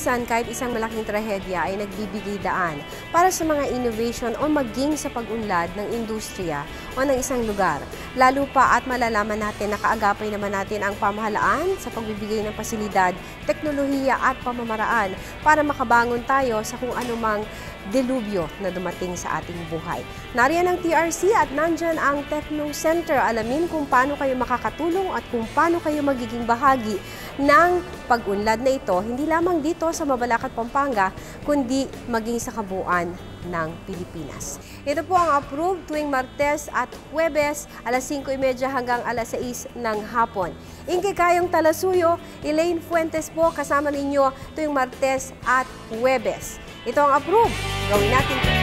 minsan kahit isang malaking trahedya ay nagbibigay daan para sa mga innovation o maging sa pag-unlad ng industriya o ng isang lugar. Lalo pa at malalaman natin na kaagapay naman natin ang pamahalaan sa pagbibigay ng pasilidad, teknolohiya at pamamaraan para makabangon tayo sa kung anumang delubyo na dumating sa ating buhay. Nariyan ang TRC at nandyan ang Techno Center. Alamin kung paano kayo makakatulong at kung paano kayo magiging bahagi ng pag-unlad na ito, hindi lamang dito sa Mabalacat, Pampanga, kundi maging sa kabuuan ng Pilipinas. Ito po ang approved tuwing Martes at Huwebes, alas 5:30 hanggang alas 6 ng hapon. Inge Kayong Talasuyo, Elaine Fuentes po kasama ninyo tuwing Martes at Huwebes. Ito ang approved. Gawin natin ito.